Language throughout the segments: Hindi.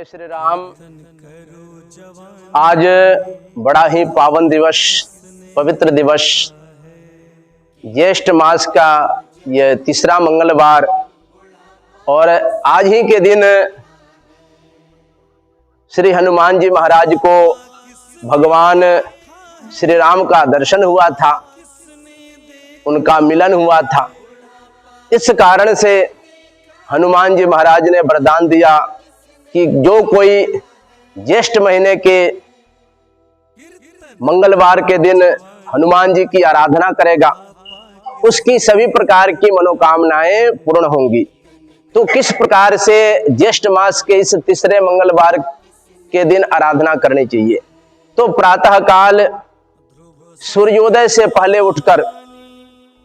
जय श्री राम। आज बड़ा ही पावन दिवस, पवित्र दिवस, ज्येष्ठ मास का यह तीसरा मंगलवार और आज ही के दिन श्री हनुमान जी महाराज को भगवान श्री राम का दर्शन हुआ था, उनका मिलन हुआ था। इस कारण से हनुमान जी महाराज ने वरदान दिया कि जो कोई ज्येष्ठ महीने के मंगलवार के दिन हनुमान जी की आराधना करेगा उसकी सभी प्रकार की मनोकामनाएं पूर्ण होंगी। तो किस प्रकार से ज्येष्ठ मास के इस तीसरे मंगलवार के दिन आराधना करनी चाहिए? तो प्रातः काल सूर्योदय से पहले उठकर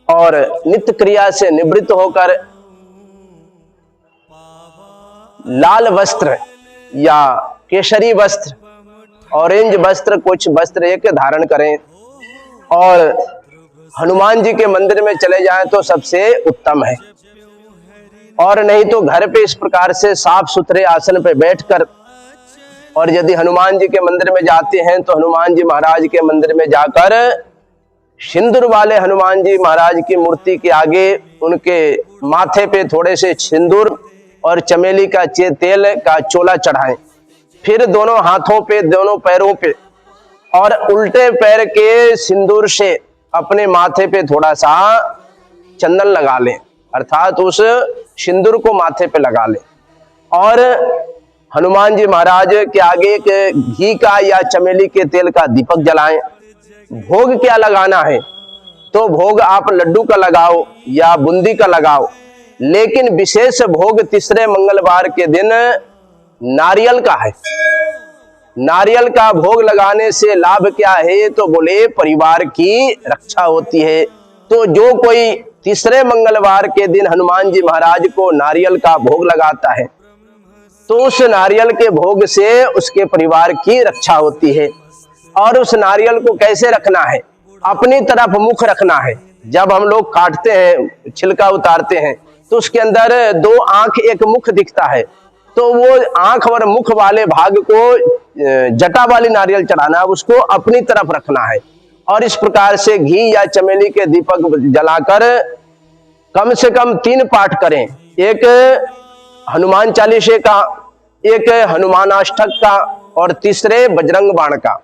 और नित्य क्रिया से निवृत्त होकर लाल वस्त्र या केसरी वस्त्र, ऑरेंज वस्त्र, कुछ वस्त्र एक धारण करें और हनुमान जी के मंदिर में चले जाएं तो सबसे उत्तम है। और नहीं तो घर पे इस प्रकार से साफ सुथरे आसन पे बैठकर, और यदि हनुमान जी के मंदिर में जाते हैं तो हनुमान जी महाराज के मंदिर में जाकर सिंदूर वाले हनुमान जी महाराज की मूर्ति के आगे उनके माथे पे थोड़े से सिंदूर और चमेली का तेल का चोला चढ़ाएं। फिर दोनों हाथों पे, दोनों पैरों पे और उल्टे पैर के सिंदूर से अपने माथे पे थोड़ा सा चंदन लगा लें, अर्थात उस सिंदूर को माथे पे लगा लें और हनुमान जी महाराज के आगे एक घी का या चमेली के तेल का दीपक जलाएं। भोग क्या लगाना है? तो भोग आप लड्डू का लगाओ या बूंदी का लगाओ, लेकिन विशेष भोग तीसरे मंगलवार के दिन नारियल का है। नारियल का भोग लगाने से लाभ क्या है? तो बोले परिवार की रक्षा होती है। तो जो कोई तीसरे मंगलवार के दिन हनुमान जी महाराज को नारियल का भोग लगाता है तो उस नारियल के भोग से उसके परिवार की रक्षा होती है। और उस नारियल को कैसे रखना है? अपनी तरफ मुख रखना है। जब हम लोग काटते हैं, छिलका उतारते हैं तो उसके अंदर दो आंख, एक मुख दिखता है, तो वो आंख और मुख वाले भाग को जटा वाली नारियल चढ़ाना, उसको अपनी तरफ रखना है। और इस प्रकार से घी या चमेली के दीपक जलाकर कम से कम 3 पाठ करें, एक हनुमान चालीसे का, एक हनुमान अष्टक का और तीसरे बजरंग बाण का।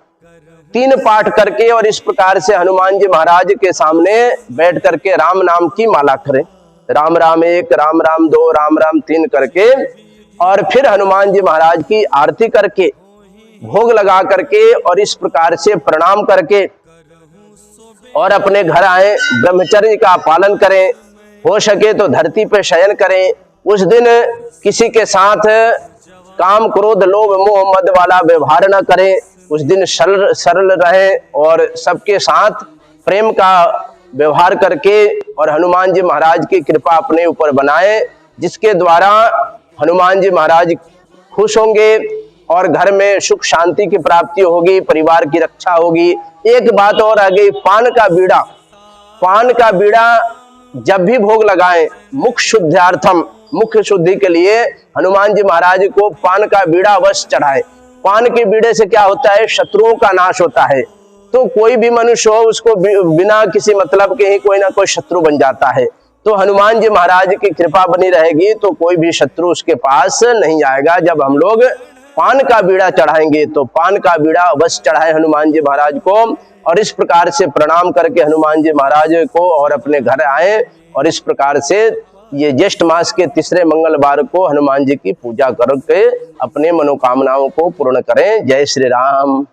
3 पाठ करके और इस प्रकार से हनुमान जी महाराज के सामने बैठ करके राम नाम की माला करें। राम राम 1, राम राम 2, राम राम 3 करके और फिर हनुमान जी महाराज की आरती करके, भोग लगा करके और इस प्रकार से प्रणाम करके और अपने घर आए। ब्रह्मचर्य का पालन करें, हो सके तो धरती पर शयन करें। उस दिन किसी के साथ काम, क्रोध, लोभ, मोह, मद वाला व्यवहार न करें। उस दिन सरल रहें और सबके साथ प्रेम का व्यवहार करके और हनुमान जी महाराज की कृपा अपने ऊपर बनाए, जिसके द्वारा हनुमान जी महाराज खुश होंगे और घर में सुख शांति की प्राप्ति होगी, परिवार की रक्षा होगी। एक बात और आ गई, पान का बीड़ा जब भी भोग लगाएं, मुख शुद्धार्थम, मुख्य शुद्धि के लिए हनुमान जी महाराज को पान का बीड़ा अवश्य चढ़ाए। पान के बीड़े से क्या होता है? शत्रुओं का नाश होता है। तो कोई भी मनुष्य हो, उसको बिना किसी मतलब के ही कोई ना कोई शत्रु बन जाता है। तो हनुमान जी महाराज की कृपा बनी रहेगी तो कोई भी शत्रु उसके पास नहीं आएगा। जब हम लोग पान का बीड़ा चढ़ाएंगे तो पान का बीड़ा अवश्य चढ़ाए हनुमान जी महाराज को और इस प्रकार से प्रणाम करके हनुमान जी महाराज को और अपने घर आए और इस प्रकार से ये ज्येष्ठ मास के तीसरे मंगलवार को हनुमान जी की पूजा करके अपने मनोकामनाओं को पूर्ण करें। जय श्री राम।